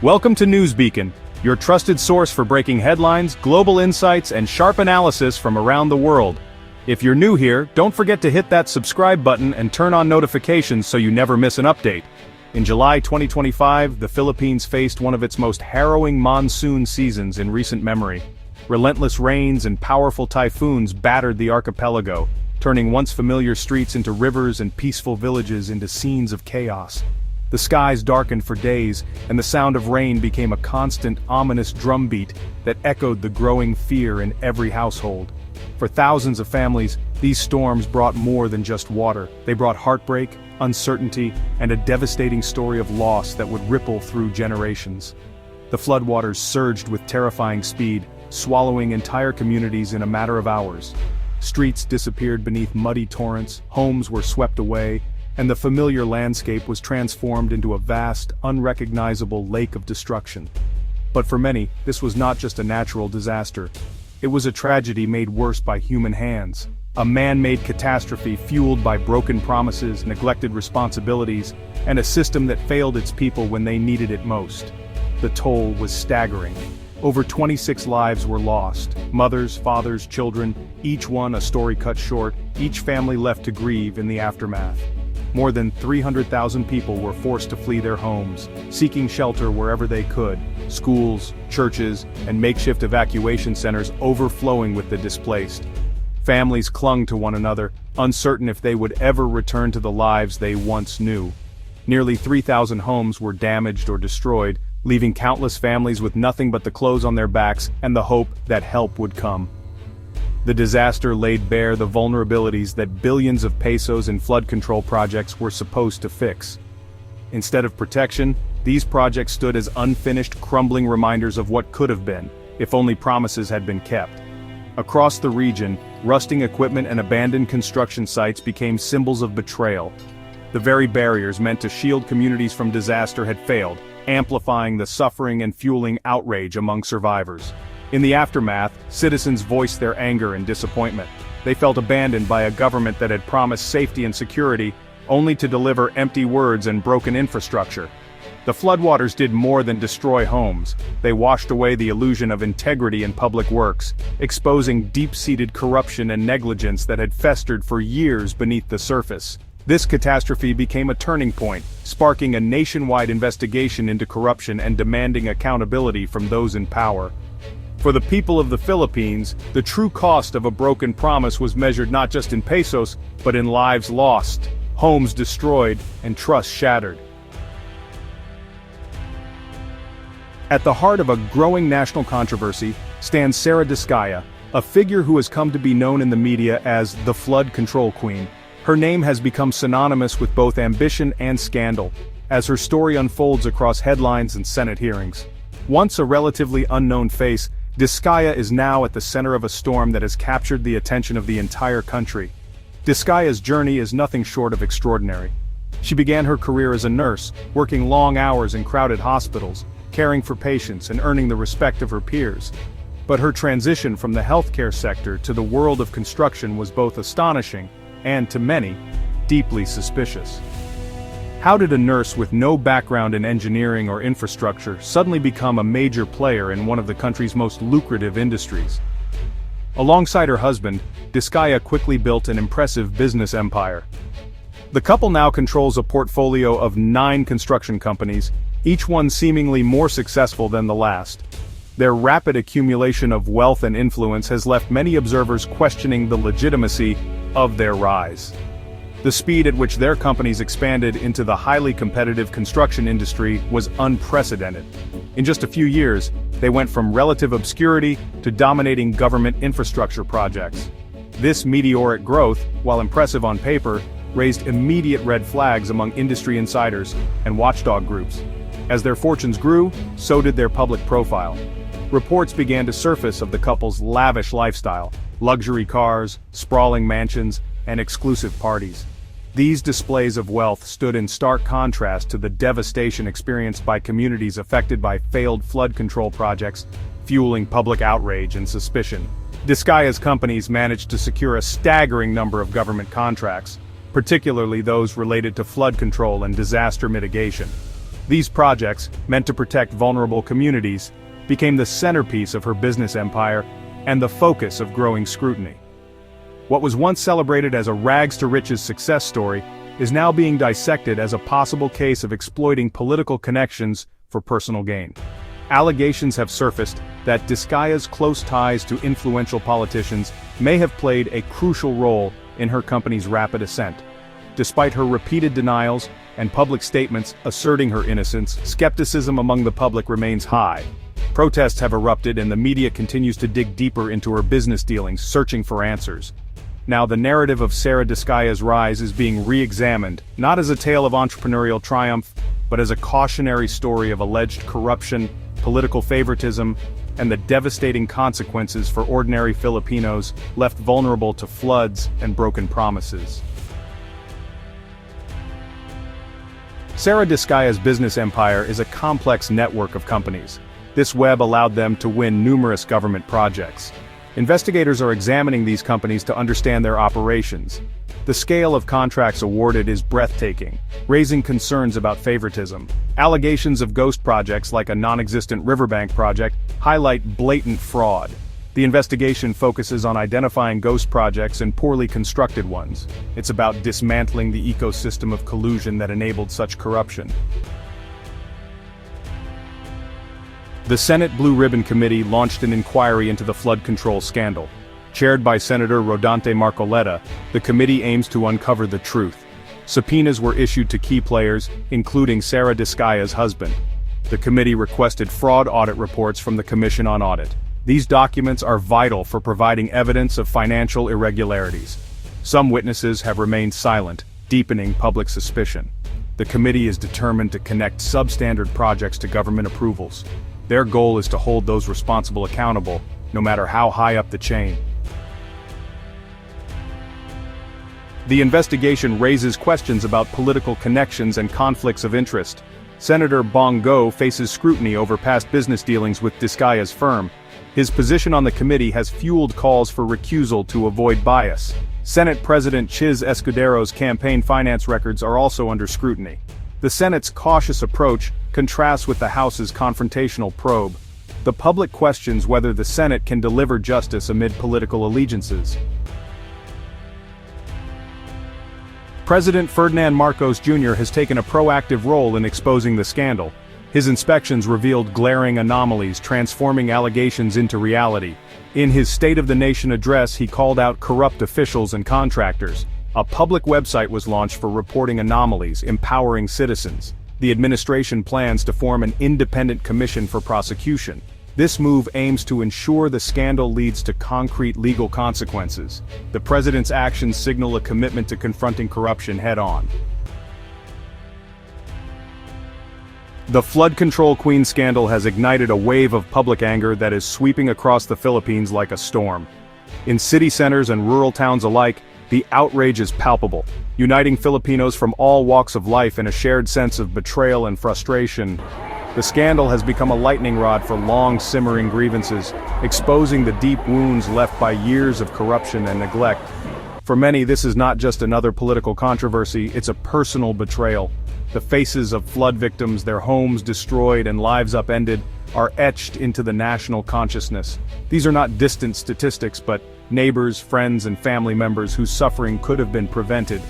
Welcome to Newsbeacon, your trusted source for breaking headlines, global insights, and sharp analysis from around the world. If you're new here, don't forget to hit that subscribe button and turn on notifications so you never miss an update. In July 2025, the Philippines faced one of its most harrowing monsoon seasons in recent memory. Relentless rains and powerful typhoons battered the archipelago, turning once familiar streets into rivers and peaceful villages into scenes of chaos. The skies darkened for days, and the sound of rain became a constant, ominous drumbeat that echoed the growing fear in every household. For thousands of families, these storms brought more than just water. They brought heartbreak, uncertainty, and a devastating story of loss that would ripple through generations. The floodwaters surged with terrifying speed, swallowing entire communities in a matter of hours. Streets disappeared beneath muddy torrents, homes were swept away, and the familiar landscape was transformed into a vast, unrecognizable lake of destruction. But for many, this was not just a natural disaster. It was a tragedy made worse by human hands. A man-made catastrophe fueled by broken promises, neglected responsibilities, and a system that failed its people when they needed it most. The toll was staggering. Over 26 lives were lost. Mothers, fathers, children, each one a story cut short, each family left to grieve in the aftermath. More than 300,000 people were forced to flee their homes, seeking shelter wherever they could, schools, churches, and makeshift evacuation centers overflowing with the displaced. Families clung to one another, uncertain if they would ever return to the lives they once knew. Nearly 3,000 homes were damaged or destroyed, leaving countless families with nothing but the clothes on their backs and the hope that help would come. The disaster laid bare the vulnerabilities that billions of pesos in flood control projects were supposed to fix. Instead of protection, these projects stood as unfinished, crumbling reminders of what could have been, if only promises had been kept. Across the region, rusting equipment and abandoned construction sites became symbols of betrayal. The very barriers meant to shield communities from disaster had failed, amplifying the suffering and fueling outrage among survivors. In the aftermath, citizens voiced their anger and disappointment. They felt abandoned by a government that had promised safety and security, only to deliver empty words and broken infrastructure. The floodwaters did more than destroy homes. They washed away the illusion of integrity in public works, exposing deep-seated corruption and negligence that had festered for years beneath the surface. This catastrophe became a turning point, sparking a nationwide investigation into corruption and demanding accountability from those in power. For the people of the Philippines, the true cost of a broken promise was measured not just in pesos, but in lives lost, homes destroyed, and trust shattered. At the heart of a growing national controversy stands Discaya, a figure who has come to be known in the media as the Flood Control Queen. Her name has become synonymous with both ambition and scandal, as her story unfolds across headlines and Senate hearings. Once a relatively unknown face, Discaya is now at the center of a storm that has captured the attention of the entire country. Discaya's journey is nothing short of extraordinary. She began her career as a nurse, working long hours in crowded hospitals, caring for patients and earning the respect of her peers. But her transition from the healthcare sector to the world of construction was both astonishing and, to many, deeply suspicious. How did a nurse with no background in engineering or infrastructure suddenly become a major player in one of the country's most lucrative industries? Alongside her husband, Discaya quickly built an impressive business empire. The couple now controls a portfolio of 9 construction companies, each one seemingly more successful than the last. Their rapid accumulation of wealth and influence has left many observers questioning the legitimacy of their rise. The speed at which their companies expanded into the highly competitive construction industry was unprecedented. In just a few years, they went from relative obscurity to dominating government infrastructure projects. This meteoric growth, while impressive on paper, raised immediate red flags among industry insiders and watchdog groups. As their fortunes grew, so did their public profile. Reports began to surface of the couple's lavish lifestyle, luxury cars, sprawling mansions, and exclusive parties. These displays of wealth stood in stark contrast to the devastation experienced by communities affected by failed flood control projects, fueling public outrage and suspicion. Discaya's companies managed to secure a staggering number of government contracts, particularly those related to flood control and disaster mitigation. These projects, meant to protect vulnerable communities, became the centerpiece of her business empire and the focus of growing scrutiny. What was once celebrated as a rags-to-riches success story is now being dissected as a possible case of exploiting political connections for personal gain. Allegations have surfaced that Discaya's close ties to influential politicians may have played a crucial role in her company's rapid ascent. Despite her repeated denials and public statements asserting her innocence, skepticism among the public remains high. Protests have erupted and the media continues to dig deeper into her business dealings, searching for answers. Now the narrative of Sarah Discaya's rise is being re-examined, not as a tale of entrepreneurial triumph, but as a cautionary story of alleged corruption, political favoritism, and the devastating consequences for ordinary Filipinos left vulnerable to floods and broken promises. Sarah Discaya's business empire is a complex network of companies. This web allowed them to win numerous government projects. Investigators are examining these companies to understand their operations. The scale of contracts awarded is breathtaking, raising concerns about favoritism. Allegations of ghost projects like a non-existent riverbank project highlight blatant fraud. The investigation focuses on identifying ghost projects and poorly constructed ones. It's about dismantling the ecosystem of collusion that enabled such corruption. The Senate Blue Ribbon Committee launched an inquiry into the flood control scandal. Chaired by Senator Rodante Marcoleta, the committee aims to uncover the truth. Subpoenas were issued to key players, including Sarah Discaya's husband. The committee requested fraud audit reports from the Commission on Audit. These documents are vital for providing evidence of financial irregularities. Some witnesses have remained silent, deepening public suspicion. The committee is determined to connect substandard projects to government approvals. Their goal is to hold those responsible accountable, no matter how high up the chain. The investigation raises questions about political connections and conflicts of interest. Senator Bong Go faces scrutiny over past business dealings with Discaya's firm. His position on the committee has fueled calls for recusal to avoid bias. Senate President Chiz Escudero's campaign finance records are also under scrutiny. The Senate's cautious approach contrasts with the House's confrontational probe. The public questions whether the Senate can deliver justice amid political allegiances. President Ferdinand Marcos Jr. has taken a proactive role in exposing the scandal. His inspections revealed glaring anomalies, transforming allegations into reality. In his State of the Nation address, he called out corrupt officials and contractors. A public website was launched for reporting anomalies, empowering citizens. The administration plans to form an independent commission for prosecution. This move aims to ensure the scandal leads to concrete legal consequences. The president's actions signal a commitment to confronting corruption head-on. The flood control queen scandal has ignited a wave of public anger that is sweeping across the Philippines like a storm. In city centers and rural towns alike, the outrage is palpable, uniting Filipinos from all walks of life in a shared sense of betrayal and frustration. The scandal has become a lightning rod for long-simmering grievances, exposing the deep wounds left by years of corruption and neglect. For many, this is not just another political controversy, it's a personal betrayal. The faces of flood victims, their homes destroyed and lives upended, are etched into the national consciousness. These are not distant statistics, but neighbors, friends, and family members whose suffering could have been prevented.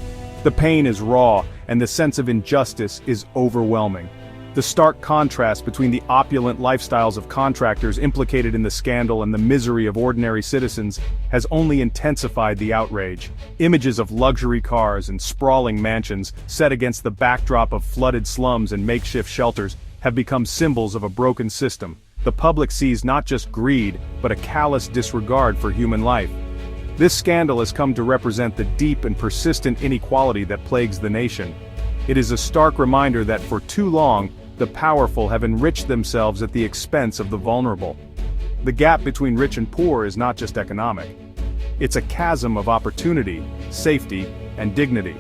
The pain is raw, and the sense of injustice is overwhelming. The stark contrast between the opulent lifestyles of contractors implicated in the scandal and the misery of ordinary citizens has only intensified the outrage. Images of luxury cars and sprawling mansions, set against the backdrop of flooded slums and makeshift shelters, have become symbols of a broken system. The public sees not just greed, but a callous disregard for human life. This scandal has come to represent the deep and persistent inequality that plagues the nation. It is a stark reminder that for too long, the powerful have enriched themselves at the expense of the vulnerable. The gap between rich and poor is not just economic. It's a chasm of opportunity, safety, and dignity.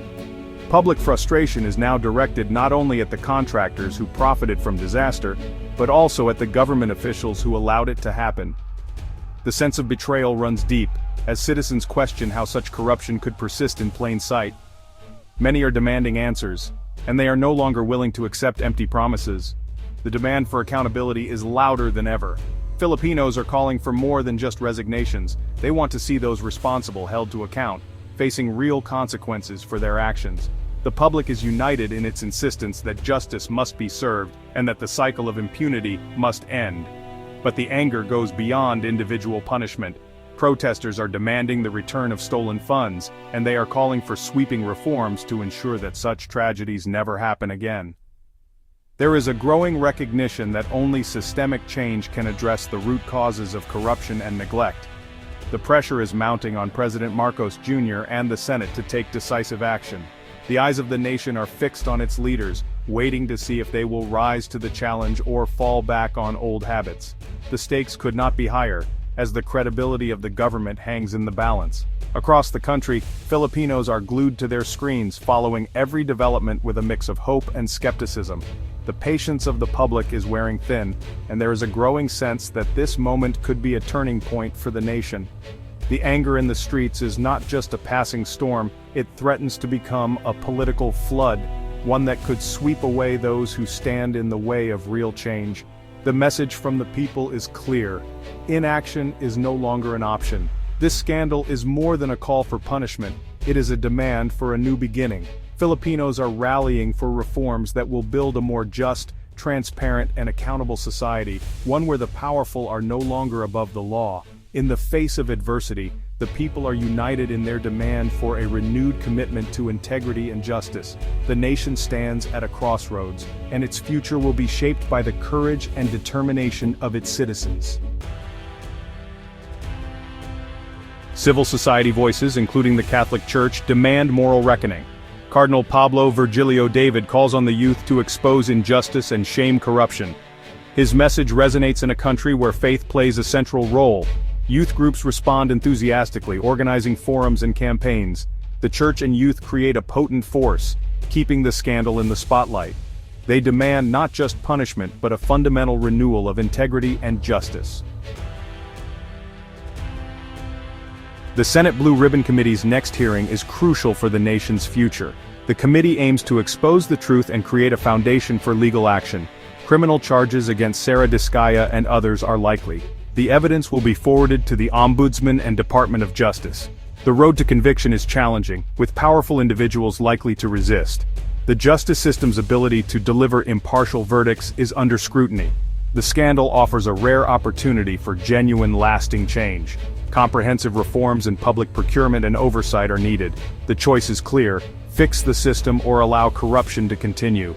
Public frustration is now directed not only at the contractors who profited from disaster, but also at the government officials who allowed it to happen. The sense of betrayal runs deep, as citizens question how such corruption could persist in plain sight. Many are demanding answers, and they are no longer willing to accept empty promises. The demand for accountability is louder than ever. Filipinos are calling for more than just resignations. They want to see those responsible held to account, facing real consequences for their actions. The public is united in its insistence that justice must be served and that the cycle of impunity must end. But the anger goes beyond individual punishment. Protesters are demanding the return of stolen funds, and they are calling for sweeping reforms to ensure that such tragedies never happen again. There is a growing recognition that only systemic change can address the root causes of corruption and neglect. The pressure is mounting on President Marcos Jr. and the Senate to take decisive action. The eyes of the nation are fixed on its leaders, waiting to see if they will rise to the challenge or fall back on old habits. The stakes could not be higher, as the credibility of the government hangs in the balance. Across the country, Filipinos are glued to their screens, following every development with a mix of hope and skepticism. The patience of the public is wearing thin, and there is a growing sense that this moment could be a turning point for the nation. The anger in the streets is not just a passing storm, it threatens to become a political flood, one that could sweep away those who stand in the way of real change. The message from the people is clear. Inaction is no longer an option. This scandal is more than a call for punishment, it is a demand for a new beginning. Filipinos are rallying for reforms that will build a more just, transparent, and accountable society, one where the powerful are no longer above the law. In the face of adversity, the people are united in their demand for a renewed commitment to integrity and justice. The nation stands at a crossroads, and its future will be shaped by the courage and determination of its citizens. Civil society voices, including the Catholic Church, demand moral reckoning. Cardinal Pablo Virgilio David calls on the youth to expose injustice and shame corruption. His message resonates in a country where faith plays a central role. Youth groups respond enthusiastically, organizing forums and campaigns. The church and youth create a potent force, keeping the scandal in the spotlight. They demand not just punishment, but a fundamental renewal of integrity and justice. The Senate Blue Ribbon Committee's next hearing is crucial for the nation's future. The committee aims to expose the truth and create a foundation for legal action. Criminal charges against Sarah Discaya and others are likely. The evidence will be forwarded to the Ombudsman and Department of Justice. The road to conviction is challenging, with powerful individuals likely to resist. The justice system's ability to deliver impartial verdicts is under scrutiny. The scandal offers a rare opportunity for genuine, lasting change. Comprehensive reforms in public procurement and oversight are needed. The choice is clear: fix the system or allow corruption to continue.